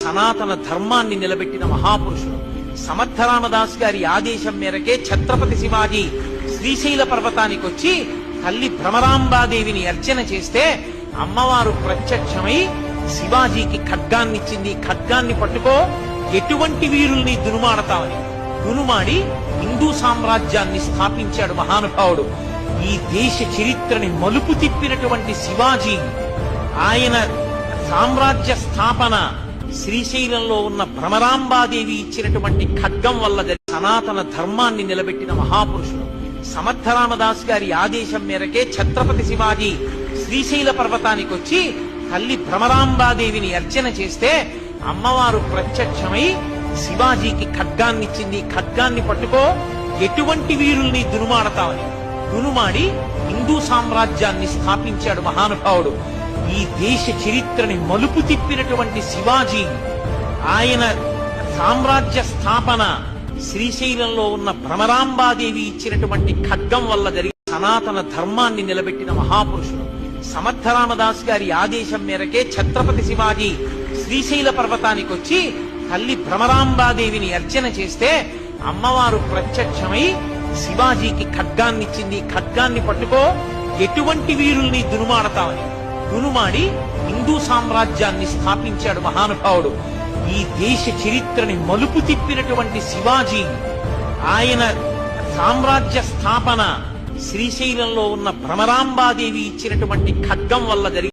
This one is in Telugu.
సనాతన ధర్మాన్ని నిలబెట్టిన మహాపురుషుడు. సమర్థరామదాస్ గారి ఆదేశం మేరకే ఛత్రపతి శివాజీ శ్రీశైల పర్వతానికి వచ్చి తల్లి భ్రమరాంబాదేవిని అర్చన చేస్తే అమ్మవారు ప్రత్యక్షమై శివాజీకి ఖడ్గాన్నిచ్చింది. ఖడ్గాన్ని పట్టుకో, ఎటువంటి వీరుల్ని దునుమాడతామని దునుమాడి హిందూ సామ్రాజ్యాన్ని స్థాపించాడు మహానుభావుడు. ఈ దేశ చరిత్రని మలుపు తిప్పినటువంటి శివాజీ, ఆయన సామ్రాజ్య స్థాపన శ్రీశైలంలో ఉన్న భ్రమరాంబాదేవి ఇచ్చినటువంటి ఖడ్గం వల్ల సనాతన ధర్మాన్ని నిలబెట్టిన మహాపురుషుడు. సమర్థరామదాస్ గారి ఆదేశం మేరకే ఛత్రపతి శివాజీ శ్రీశైల పర్వతానికి వచ్చి తల్లి భ్రమరాంబాదేవిని అర్చన చేస్తే అమ్మవారు ప్రత్యక్షమై శివాజీకి ఖడ్గాన్నిచ్చింది. ఖడ్గాన్ని పట్టుకో, ఎటువంటి వీరుల్ని దునుమాడతామని దునుమాడి హిందూ సామ్రాజ్యాన్ని స్థాపించాడు మహానుభావుడు. ఈ దేశ చరిత్రని మలుపు తిప్పినటువంటి శివాజీ, ఆయన సామ్రాజ్య స్థాపన శ్రీశైలంలో ఉన్న భ్రమరాంబాదేవి ఇచ్చినటువంటి ఖడ్గం వల్ల జరిగిన సనాతన ధర్మాన్ని నిలబెట్టిన మహాపురుషుడు. సమర్థరామదాస్ గారి ఆదేశం మేరకే ఛత్రపతి శివాజీ శ్రీశైల పర్వతానికి వచ్చి తల్లి భ్రమరాంబాదేవిని అర్చన చేస్తే అమ్మవారు ప్రత్యక్షమై శివాజీకి ఖడ్గాన్నిచ్చింది. ఖడ్గాన్ని పట్టుకో, ఎటువంటి వీరుల్ని దునుమాడతామని దునుమాడి హిందూ సామ్రాజ్యాన్ని స్థాపించాడు మహానుభావుడు. ఈ దేశ చరిత్రని మలుపు తిప్పినటువంటి శివాజీ, ఆయన సామ్రాజ్య స్థాపన శ్రీశైలంలో ఉన్న భ్రమరాంబాదేవి ఇచ్చినటువంటి ఖడ్గం వల్ల జరిగింది.